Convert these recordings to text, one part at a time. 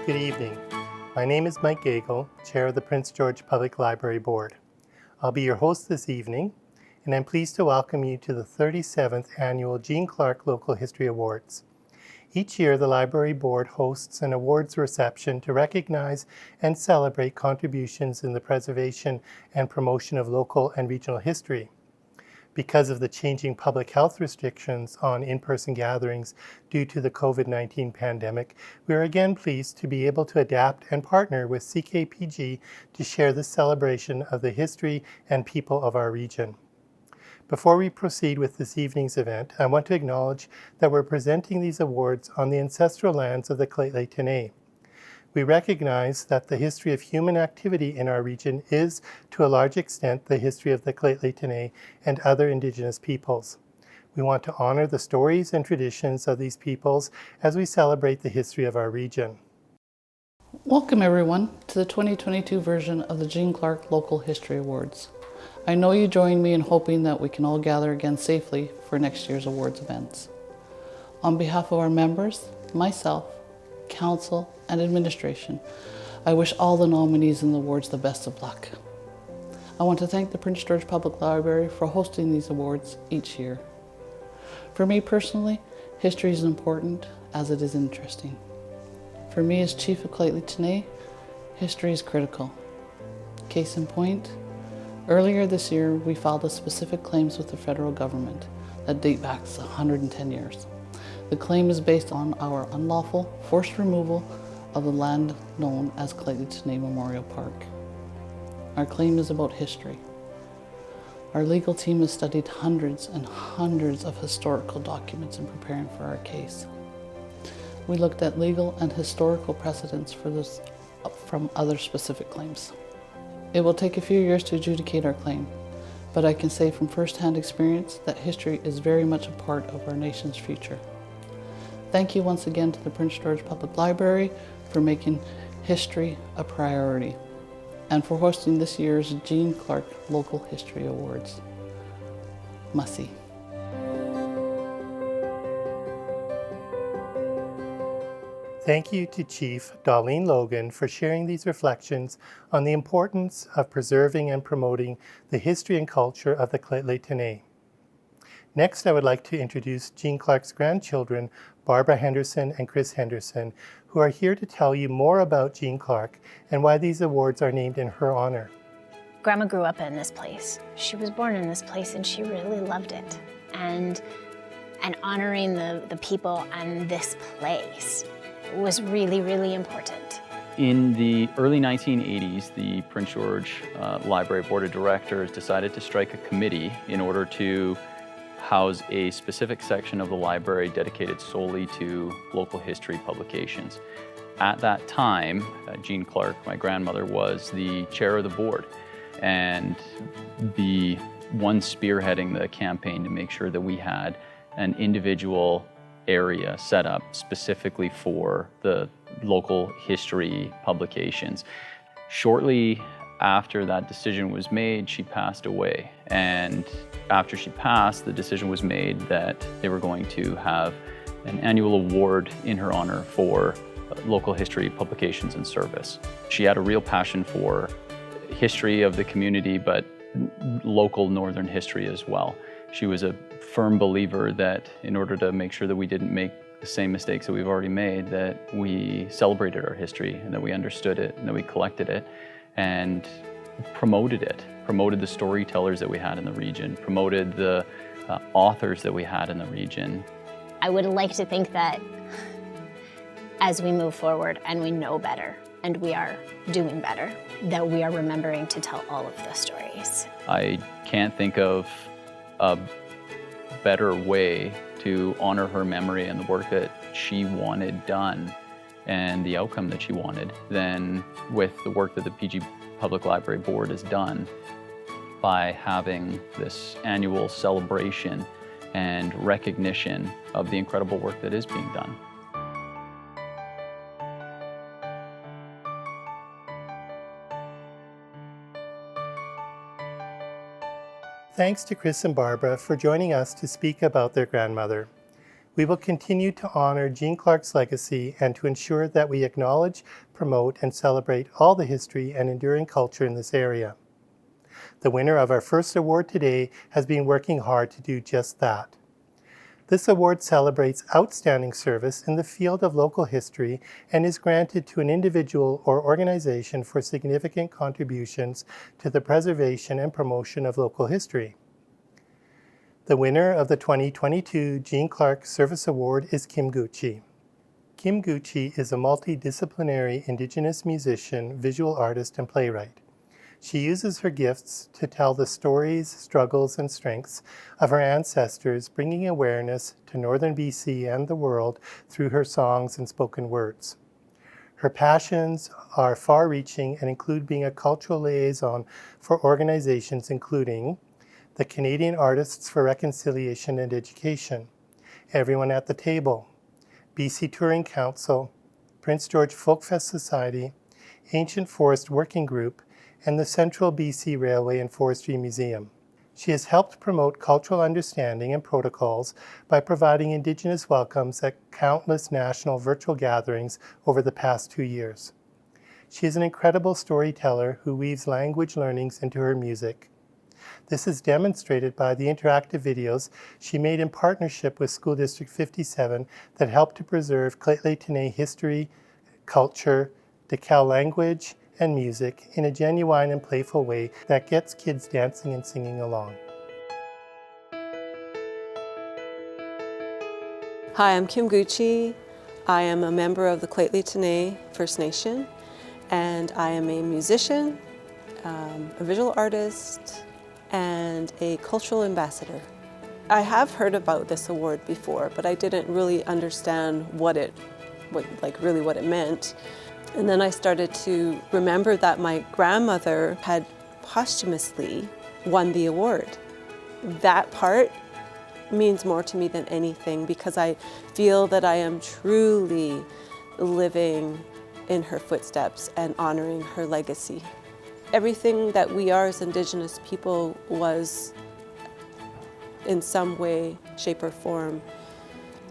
Good evening. My name is Mike Gagel, Chair of the Prince George Public Library Board. I'll be your host this evening, and I'm pleased to welcome you to the 37th Annual Jeanne Clarke Local History Awards. Each year, the Library Board hosts an awards reception to recognize and celebrate contributions in the preservation and promotion of local and regional history. Because of the changing public health restrictions on in-person gatherings due to the COVID-19 pandemic, we are again pleased to be able to adapt and partner with CKPG to share the celebration of the history and people of our region. Before we proceed with this evening's event, I want to acknowledge that we're presenting these awards on the ancestral lands of the Lheidli T'enneh. We recognize that the history of human activity in our region is, to a large extent, the history of the Lheidli T'enneh and other Indigenous peoples. We want to honor the stories and traditions of these peoples as we celebrate the history of our region. Welcome everyone to the 2022 version of the Jeanne Clarke Local History Awards. I know you join me in hoping that we can all gather again safely for next year's awards events. On behalf of our members, myself, council, and administration, I wish all the nominees in the awards the best of luck. I want to thank the Prince George Public Library for hosting these awards each year. For me personally, history is important as it is interesting. For me as Chief of Lheidli T'enneh, history is critical. Case in point, earlier this year we filed specific claims with the federal government that date back 110 years. The claim is based on our unlawful forced removal of the land known as Lheidli T'enneh Memorial Park. Our claim is about history. Our legal team has studied hundreds and hundreds of historical documents in preparing for our case. We looked at legal and historical precedents for this from other specific claims. It will take a few years to adjudicate our claim, but I can say from first-hand experience that history is very much a part of our nation's future. Thank you once again to the Prince George Public Library for making history a priority and for hosting this year's Jeanne Clarke Local History Awards. Masi. Thank you to Chief Darlene Logan for sharing these reflections on the importance of preserving and promoting the history and culture of the Lheidli T'enneh. Next, I would like to introduce Jeanne Clarke's grandchildren, Barbara Henderson and Chris Henderson, who are here to tell you more about Jeanne Clarke and why these awards are named in her honor. Grandma grew up in this place. She was born in this place and she really loved it. And honoring the people and this place was really, really important. In the early 1980s, the Prince George Library Board of Directors decided to strike a committee in order to house a specific section of the library dedicated solely to local history publications. At that time, Jeanne Clarke, my grandmother, was the chair of the board and the one spearheading the campaign to make sure that we had an individual area set up specifically for the local history publications. Shortly after that decision was made, she passed away. And after she passed, the decision was made that they were going to have an annual award in her honor for local history publications and service. She had a real passion for history of the community, but local northern history as well. She was a firm believer that in order to make sure that we didn't make the same mistakes that we've already made, that we celebrated our history and that we understood it and that we collected it and promoted it, promoted the storytellers that we had in the region, promoted the authors that we had in the region. I would like to think that as we move forward and we know better and we are doing better, that we are remembering to tell all of the stories. I can't think of a better way to honor her memory and the work that she wanted done and the outcome that she wanted than with the work that the PG Public Library Board has done by having this annual celebration and recognition of the incredible work that is being done. Thanks to Chris and Barbara for joining us to speak about their grandmother. We will continue to honor Jeanne Clarke's legacy and to ensure that we acknowledge, promote, and celebrate all the history and enduring culture in this area. The winner of our first award today has been working hard to do just that. This award celebrates outstanding service in the field of local history and is granted to an individual or organization for significant contributions to the preservation and promotion of local history. The winner of the 2022 Jeanne Clarke Service Award is Kim Gucci. Kim Gucci is a multidisciplinary Indigenous musician, visual artist, and playwright. She uses her gifts to tell the stories, struggles, and strengths of her ancestors, bringing awareness to Northern BC and the world through her songs and spoken words. Her passions are far-reaching and include being a cultural liaison for organizations including the Canadian Artists for Reconciliation and Education, Everyone at the Table, BC Touring Council, Prince George Folkfest Society, Ancient Forest Working Group, and the Central BC Railway and Forestry Museum. She has helped promote cultural understanding and protocols by providing Indigenous welcomes at countless national virtual gatherings over the past 2 years. She is an incredible storyteller who weaves language learnings into her music. This is demonstrated by the interactive videos she made in partnership with School District 57 that help to preserve Lheidli history, culture, Decal language, and music in a genuine and playful way that gets kids dancing and singing along. Hi, I'm Kim Gucci. I am a member of the Lheidli First Nation, and I am a musician, a visual artist, and a cultural ambassador. I have heard about this award before, but I didn't really understand what it meant. And then I started to remember that my grandmother had posthumously won the award. That part means more to me than anything because I feel that I am truly living in her footsteps and honoring her legacy. Everything that we are as Indigenous people was in some way, shape, or form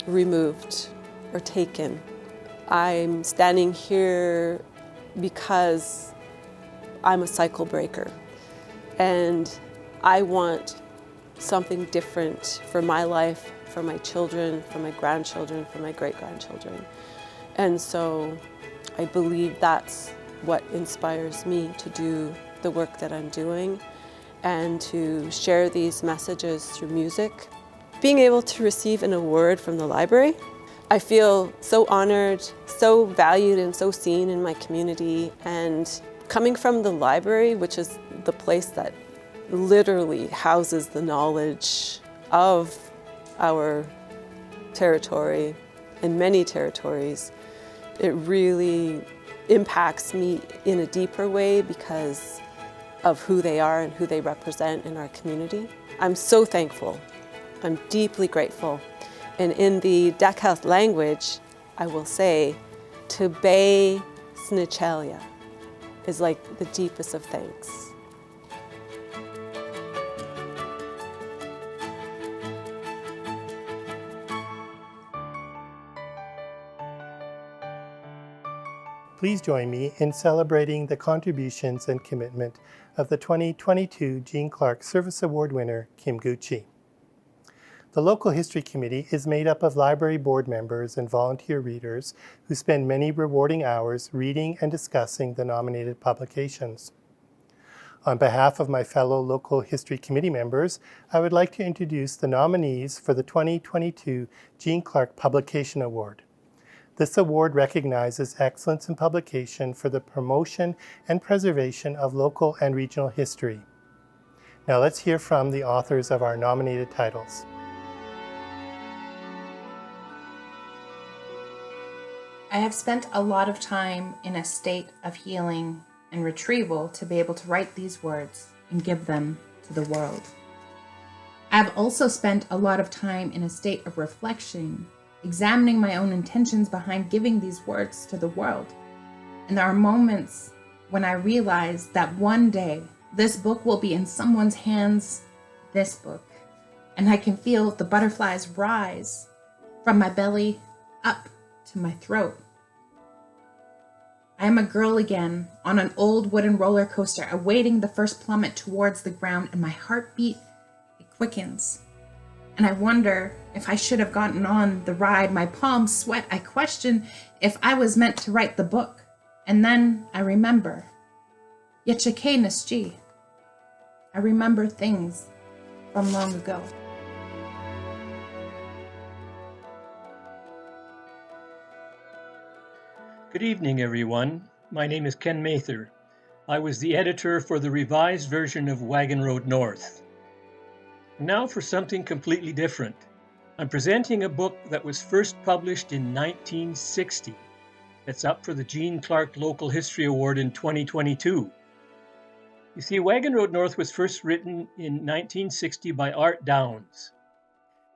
removed or taken. I'm standing here because I'm a cycle breaker and I want something different for my life, for my children, for my grandchildren, for my great-grandchildren. And so I believe that's what inspires me to do the work that I'm doing and to share these messages through music. Being able to receive an award from the library, I feel so honored, so valued, and so seen in my community. And coming from the library, which is the place that literally houses the knowledge of our territory and many territories, it really impacts me in a deeper way because of who they are and who they represent in our community. I'm so thankful. I'm deeply grateful. And in the Decal language, I will say, Tebe Snichelia is like the deepest of thanks. Please join me in celebrating the contributions and commitment of the 2022 Jeanne Clarke Service Award winner, Kim Gucci. The Local History Committee is made up of library board members and volunteer readers who spend many rewarding hours reading and discussing the nominated publications. On behalf of my fellow Local History Committee members, I would like to introduce the nominees for the 2022 Jeanne Clarke Publication Award. This award recognizes excellence in publication for the promotion and preservation of local and regional history. Now let's hear from the authors of our nominated titles. I have spent a lot of time in a state of healing and retrieval to be able to write these words and give them to the world. I have also spent a lot of time in a state of reflection, examining my own intentions behind giving these words to the world. And there are moments when I realize that one day this book will be in someone's hands, this book, and I can feel the butterflies rise from my belly up to my throat. I am a girl again on an old wooden roller coaster, awaiting the first plummet towards the ground, and my heartbeat, it quickens. And I wonder if I should have gotten on the ride. My palms sweat. I question if I was meant to write the book. And then I remember. Yechake Nasji. I remember things from long ago. Good evening, everyone. My name is Ken Mather. I was the editor for the revised version of Wagon Road North. Now for something completely different. I'm presenting a book that was first published in 1960. It's up for the Jeanne Clarke Local History Award in 2022. You see, Wagon Road North was first written in 1960 by Art Downes.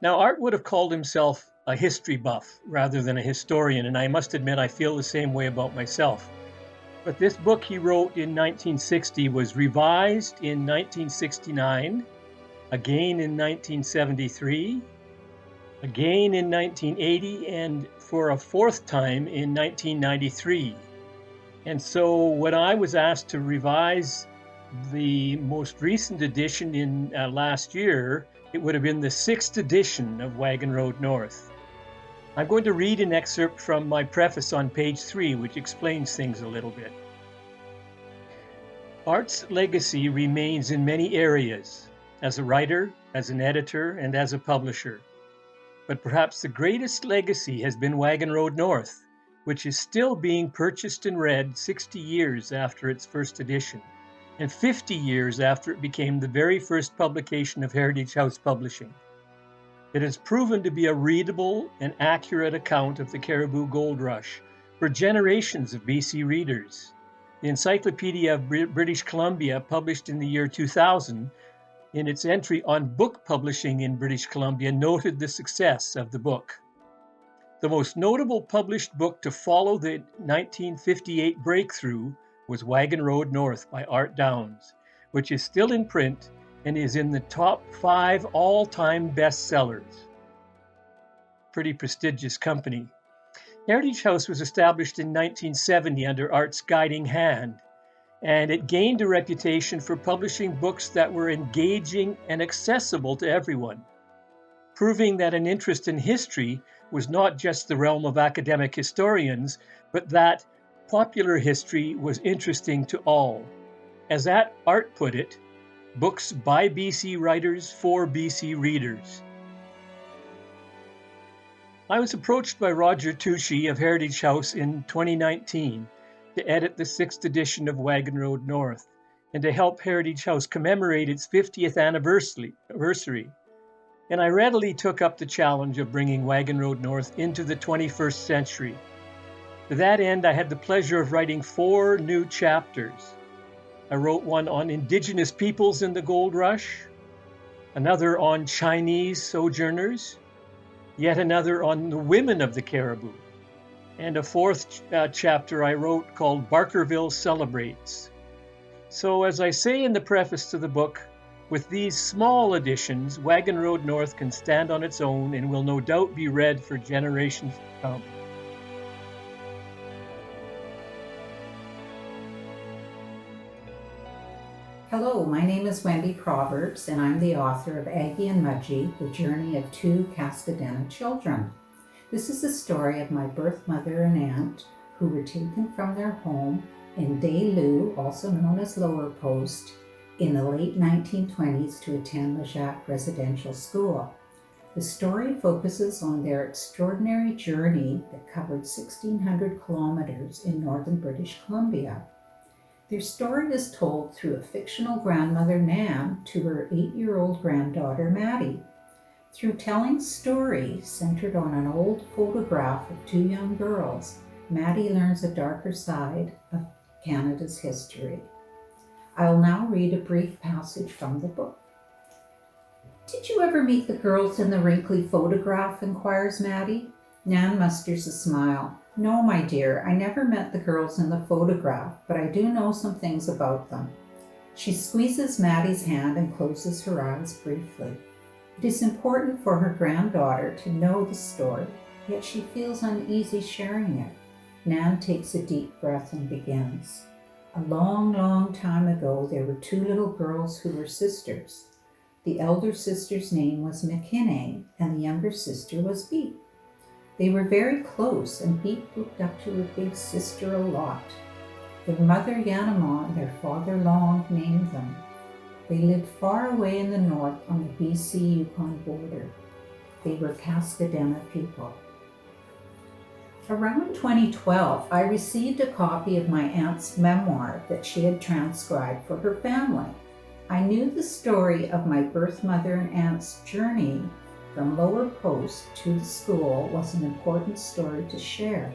Now, Art would have called himself a history buff rather than a historian, and I must admit I feel the same way about myself. But this book he wrote in 1960 was revised in 1969, again in 1973, again in 1980, and for a fourth time in 1993. And so when I was asked to revise the most recent edition in last year, it would have been the 6th edition of Wagon Road North. I'm going to read an excerpt from my preface on page 3, which explains things a little bit. Art's legacy remains in many areas, as a writer, as an editor, and as a publisher. But perhaps the greatest legacy has been Wagon Road North, which is still being purchased and read 60 years after its first edition, and 50 years after it became the very first publication of Heritage House Publishing. It has proven to be a readable and accurate account of the Cariboo Gold Rush for generations of BC readers. The Encyclopedia of British Columbia, published in the year 2000, in its entry on book publishing in British Columbia, noted the success of the book. The most notable published book to follow the 1958 breakthrough was Wagon Road North by Art Downes, which is still in print and is in the top 5 all-time bestsellers. Pretty prestigious company. Heritage House was established in 1970 under Art's guiding hand, and it gained a reputation for publishing books that were engaging and accessible to everyone, proving that an interest in history was not just the realm of academic historians, but that popular history was interesting to all. As that Art put it, books by BC writers for BC readers. I was approached by Roger Tucci of Heritage House in 2019 to edit the 6th edition of Wagon Road North and to help Heritage House commemorate its 50th anniversary. And I readily took up the challenge of bringing Wagon Road North into the 21st century. To that end, I had the pleasure of writing 4 new chapters. I wrote one on Indigenous peoples in the Gold Rush, another on Chinese sojourners, yet another on the women of the Cariboo, and a 4th chapter I wrote called Barkerville Celebrates. So as I say in the preface to the book, with these small additions, Wagon Road North can stand on its own and will no doubt be read for generations to come. Hello, my name is Wendy Proverbs, and I'm the author of Aggie and Mudgee, The Journey of 2 Cascadena Children. This is the story of my birth mother and aunt who were taken from their home in Des Loups, also known as Lower Post, in the late 1920s to attend Lejac Residential School. The story focuses on their extraordinary journey that covered 1,600 kilometers in northern British Columbia. Their story is told through a fictional grandmother, Nan, to her 8-year-old granddaughter, Maddie. Through telling stories centered on an old photograph of 2 young girls, Maddie learns a darker side of Canada's history. I'll now read a brief passage from the book. "Did you ever meet the girls in the wrinkly photograph?" inquires Maddie. Nan musters a smile. "No, my dear, I never met the girls in the photograph, but I do know some things about them." She squeezes Maddie's hand and closes her eyes briefly. It is important for her granddaughter to know the story, yet she feels uneasy sharing it. Nan takes a deep breath and begins. A long, long time ago, there were two little girls who were sisters. The elder sister's name was McKinney, and the younger sister was Beat. They were very close, and Beat looked up to her big sister a lot. Their mother Yanama and their father Long named them. They lived far away in the north on the BC-Yukon border. They were Cascadena people. Around 2012, I received a copy of my aunt's memoir that she had transcribed for her family. I knew the story of my birth mother and aunt's journey from Lower Post to the school was an important story to share.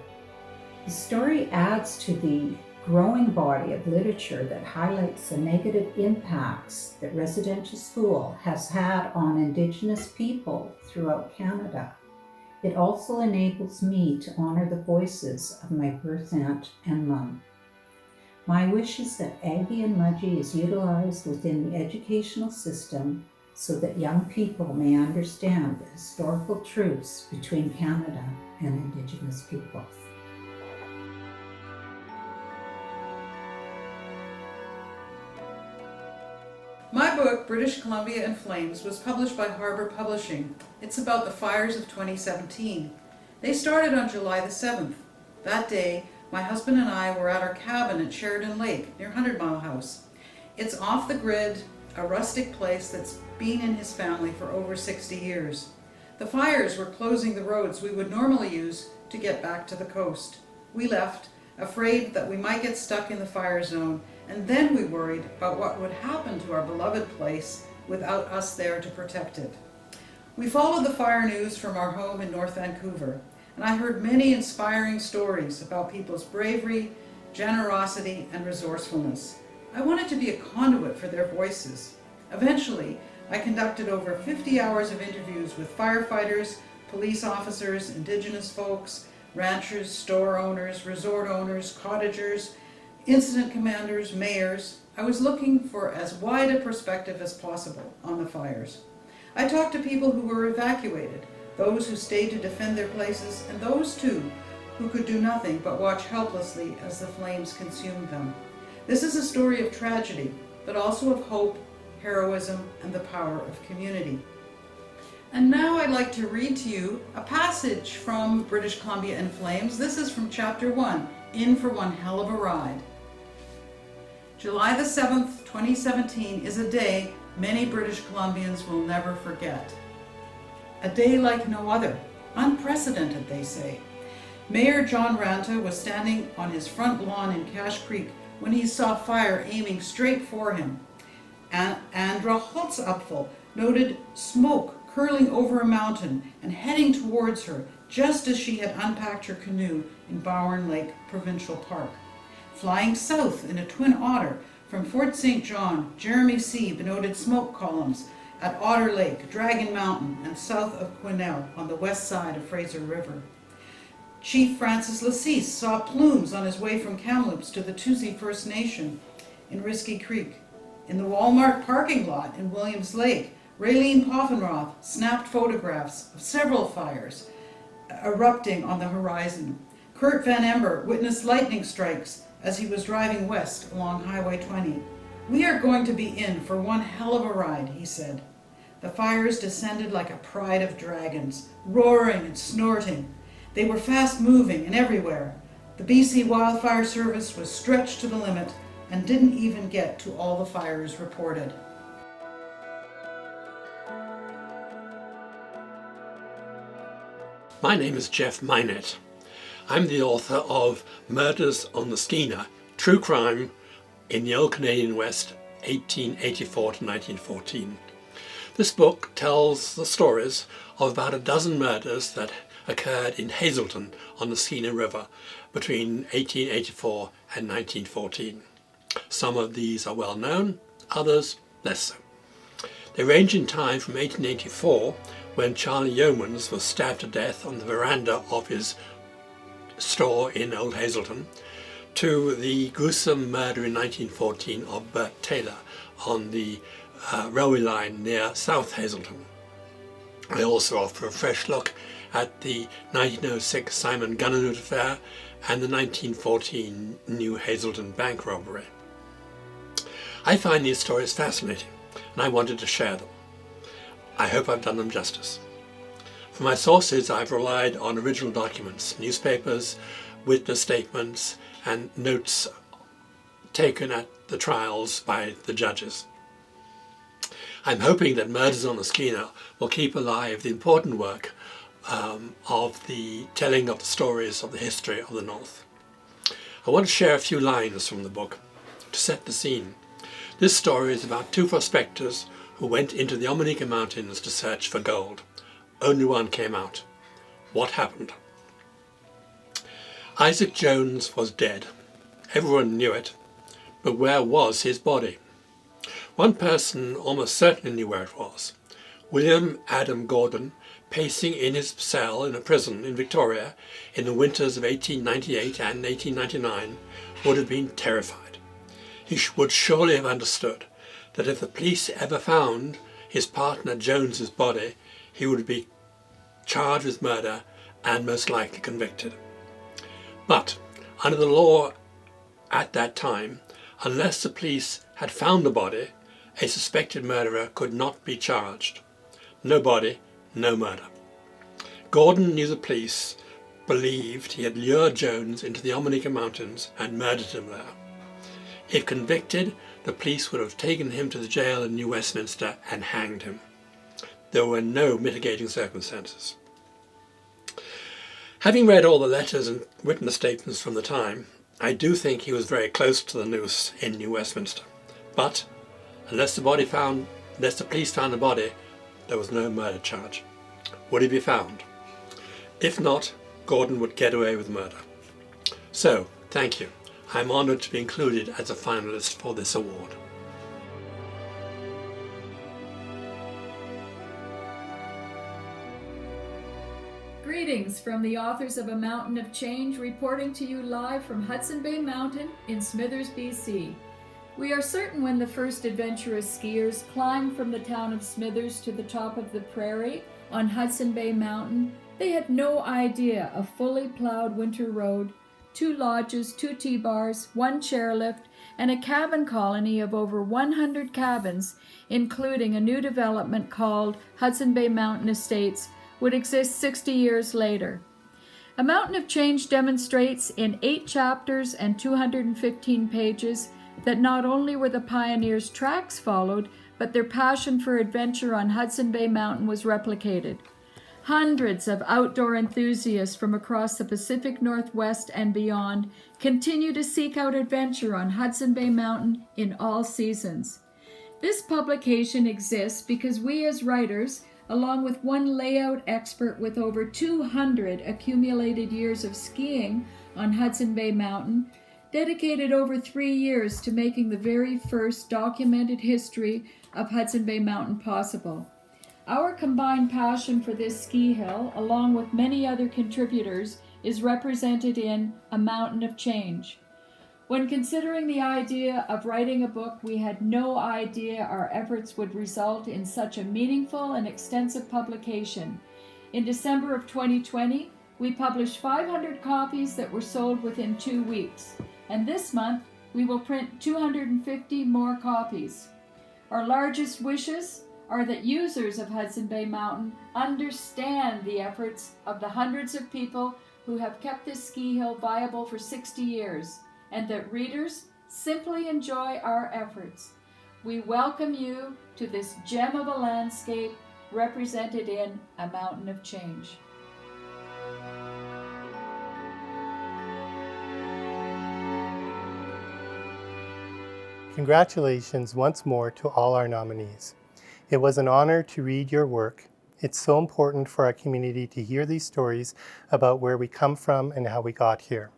The story adds to the growing body of literature that highlights the negative impacts that residential school has had on Indigenous people throughout Canada. It also enables me to honor the voices of my birth aunt and mum. My wish is that Aggie and Mudgee is utilized within the educational system so that young people may understand the historical truths between Canada and Indigenous peoples. My book, British Columbia in Flames, was published by Harbour Publishing. It's about the fires of 2017. They started on July the 7th. That day, my husband and I were at our cabin at Sheridan Lake, near 100 Mile House. It's off the grid, a rustic place that's been in his family for over 60 years. The fires were closing the roads we would normally use to get back to the coast. We left, afraid that we might get stuck in the fire zone, and then we worried about what would happen to our beloved place without us there to protect it. We followed the fire news from our home in North Vancouver, and I heard many inspiring stories about people's bravery, generosity, and resourcefulness. I wanted to be a conduit for their voices. Eventually, I conducted over 50 hours of interviews with firefighters, police officers, Indigenous folks, ranchers, store owners, resort owners, cottagers, incident commanders, mayors. I was looking for as wide a perspective as possible on the fires. I talked to people who were evacuated, those who stayed to defend their places, and those too who could do nothing but watch helplessly as the flames consumed them. This is a story of tragedy, but also of hope, heroism, and the power of community. And now I'd like to read to you a passage from British Columbia in Flames. This is from Chapter 1, In for One Hell of a Ride. July the 7th, 2017 is a day many British Columbians will never forget. A day like no other, unprecedented, they say. Mayor John Ranta was standing on his front lawn in Cache Creek when he saw fire aiming straight for him. Andra Holtzapfel noted smoke curling over a mountain and heading towards her just as she had unpacked her canoe in Bowen Lake Provincial Park. Flying south in a twin otter from Fort St. John, Jeremy Sieb noted smoke columns at Otter Lake, Dragon Mountain, and south of Quesnel on the west side of Fraser River. Chief Francis Lassise saw plumes on his way from Kamloops to the Tusi First Nation in Risky Creek. In the Walmart parking lot in Williams Lake, Raylene Poffenroth snapped photographs of several fires erupting on the horizon. Kurt Van Ember witnessed lightning strikes as he was driving west along Highway 20. "We are going to be in for one hell of a ride," he said. The fires descended like a pride of dragons, roaring and snorting. They were fast moving and everywhere. The BC Wildfire Service was stretched to the limit and didn't even get to all the fires reported. My name is Jeff Minett. I'm the author of Murders on the Skeena, True Crime in the Old Canadian West, 1884 to 1914. This book tells the stories of about a dozen murders that occurred in Hazelton on the Skeena River between 1884 and 1914. Some of these are well known, others less so. They range in time from 1884, when Charlie Yeomans was stabbed to death on the veranda of his store in Old Hazelton, to the gruesome murder in 1914 of Bert Taylor on the railway line near South Hazelton. I also offer a fresh look at the 1906 Simon Gunnoot affair and the 1914 New Hazelden bank robbery. I find these stories fascinating, and I wanted to share them. I hope I've done them justice. For my sources, I've relied on original documents, newspapers, witness statements, and notes taken at the trials by the judges. I'm hoping that Murders on the Skeena will keep alive the important work of the telling of the stories of the history of the North. I want to share a few lines from the book to set the scene. This story is about two prospectors who went into the Omanika Mountains to search for gold. Only one came out. What happened? Isaac Jones was dead. Everyone knew it. But where was his body? One person almost certainly knew where it was. William Adam Gordon, pacing in his cell in a prison in Victoria in the winters of 1898 and 1899, would have been terrified. He would surely have understood that if the police ever found his partner Jones's body, he would be charged with murder and most likely convicted. But under the law at that time, unless the police had found the body, a suspected murderer could not be charged. No body, no murder. Gordon knew the police believed he had lured Jones into the Omanika Mountains and murdered him there. If convicted, the police would have taken him to the jail in New Westminster and hanged him. There were no mitigating circumstances. Having read all the letters and witness statements from the time, I do think he was very close to the noose in New Westminster. But unless the police found the body, there was no murder charge. Would he be found? If not, Gordon would get away with murder. So, thank you. I'm honoured to be included as a finalist for this award. Greetings from the authors of A Mountain of Change, reporting to you live from Hudson Bay Mountain in Smithers, BC. We are certain when the first adventurous skiers climbed from the town of Smithers to the top of the prairie on Hudson Bay Mountain, they had no idea a fully plowed winter road, 2 lodges, 2 T-bars, 1 chairlift, and a cabin colony of over 100 cabins, including a new development called Hudson Bay Mountain Estates, would exist 60 years later. A Mountain of Change demonstrates in 8 chapters and 215 pages that not only were the pioneers' tracks followed, but their passion for adventure on Hudson Bay Mountain was replicated. Hundreds of outdoor enthusiasts from across the Pacific Northwest and beyond continue to seek out adventure on Hudson Bay Mountain in all seasons. This publication exists because we as writers, along with one layout expert with over 200 accumulated years of skiing on Hudson Bay Mountain, dedicated over 3 years to making the very first documented history of Hudson Bay Mountain possible. Our combined passion for this ski hill, along with many other contributors, is represented in A Mountain of Change. When considering the idea of writing a book, we had no idea our efforts would result in such a meaningful and extensive publication. In December of 2020, we published 500 copies that were sold within 2 weeks. And this month, we will print 250 more copies. Our largest wishes are that users of Hudson Bay Mountain understand the efforts of the hundreds of people who have kept this ski hill viable for 60 years, and that readers simply enjoy our efforts. We welcome you to this gem of a landscape represented in A Mountain of Change. Congratulations once more to all our nominees. It was an honor to read your work. It's so important for our community to hear these stories about where we come from and how we got here.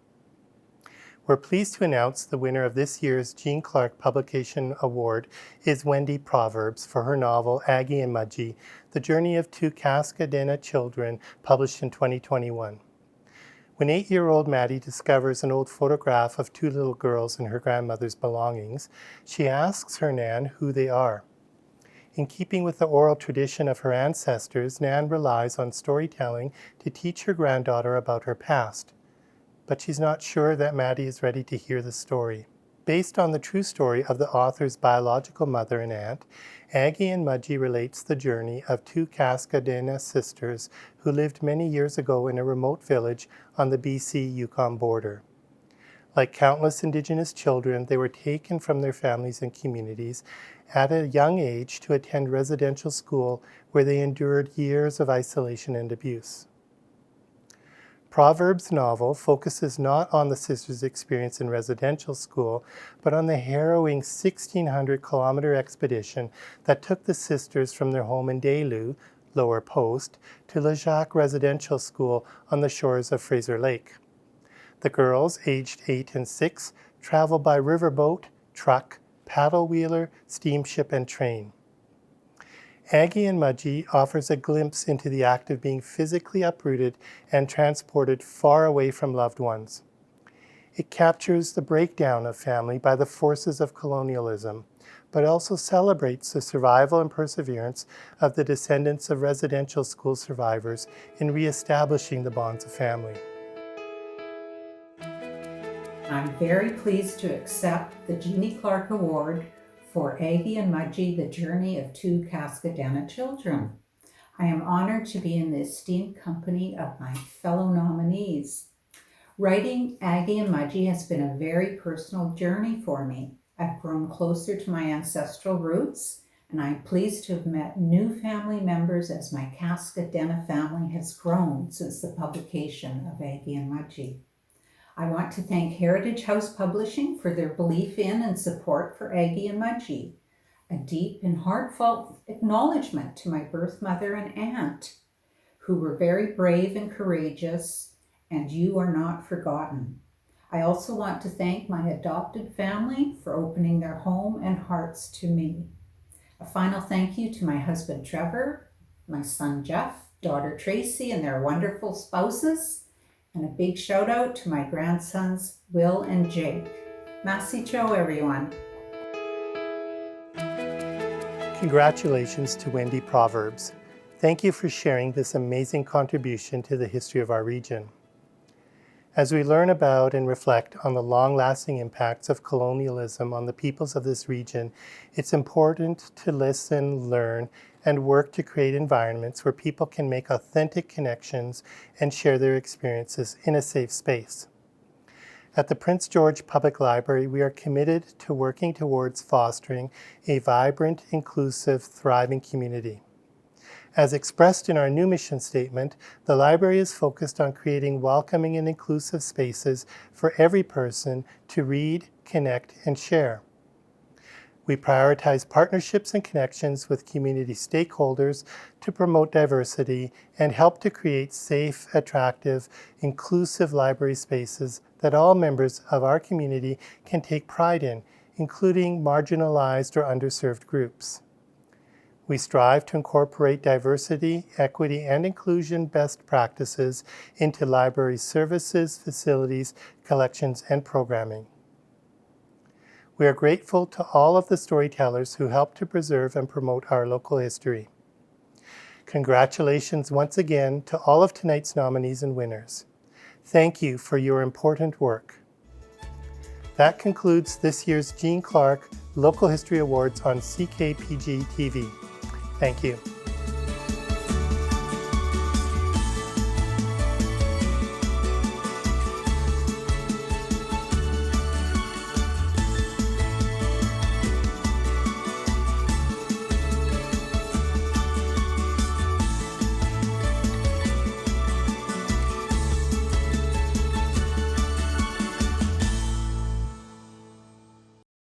We're pleased to announce the winner of this year's Jeanne Clarke Publication Award is Wendy Proverbs for her novel Aggie and Mudgee, The Journey of Two Cascadena Children, published in 2021. When 8-year-old Maddie discovers an old photograph of 2 little girls in her grandmother's belongings, she asks her nan who they are. In keeping with the oral tradition of her ancestors, Nan relies on storytelling to teach her granddaughter about her past. But she's not sure that Maddie is ready to hear the story. Based on the true story of the author's biological mother and aunt, Aggie and Mudgee relates the journey of two Cascadena sisters who lived many years ago in a remote village on the BC-Yukon border. Like countless Indigenous children, they were taken from their families and communities at a young age to attend residential school where they endured years of isolation and abuse. Proverbs novel focuses not on the sisters' experience in residential school, but on the harrowing 1,600-kilometer expedition that took the sisters from their home in Delu, Lower Post, to Le Jacques Residential School on the shores of Fraser Lake. The girls, aged 8 and 6, travel by riverboat, truck, paddle wheeler, steamship, and train. Aggie and Mudgee offers a glimpse into the act of being physically uprooted and transported far away from loved ones. It captures the breakdown of family by the forces of colonialism, but also celebrates the survival and perseverance of the descendants of residential school survivors in reestablishing the bonds of family. I'm very pleased to accept the Jeanne Clarke Award for Aggie and Mudgee, The Journey of Two Cascadena Children. I am honored to be in the esteemed company of my fellow nominees. Writing Aggie and Mudgee has been a very personal journey for me. I've grown closer to my ancestral roots, and I'm pleased to have met new family members as my Cascadena family has grown since the publication of Aggie and Mudgee. I want to thank Heritage House Publishing for their belief in and support for Aggie and Mudgee. A deep and heartfelt acknowledgement to my birth mother and aunt, who were very brave and courageous, and you are not forgotten. I also want to thank my adopted family for opening their home and hearts to me. A final thank you to my husband Trevor, my son Jeff, daughter Tracy, and their wonderful spouses. And a big shout out to my grandsons, Will and Jake. Merci Joe, everyone. Congratulations to Wendy Proverbs. Thank you for sharing this amazing contribution to the history of our region. As we learn about and reflect on the long-lasting impacts of colonialism on the peoples of this region, it's important to listen, learn, and work to create environments where people can make authentic connections and share their experiences in a safe space. At the Prince George Public Library, we are committed to working towards fostering a vibrant, inclusive, thriving community. As expressed in our new mission statement, the library is focused on creating welcoming and inclusive spaces for every person to read, connect, and share. We prioritize partnerships and connections with community stakeholders to promote diversity and help to create safe, attractive, inclusive library spaces that all members of our community can take pride in, including marginalized or underserved groups. We strive to incorporate diversity, equity, and inclusion best practices into library services, facilities, collections, and programming. We are grateful to all of the storytellers who help to preserve and promote our local history. Congratulations once again to all of tonight's nominees and winners. Thank you for your important work. That concludes this year's Jeanne Clarke Local History Awards on CKPG-TV. Thank you.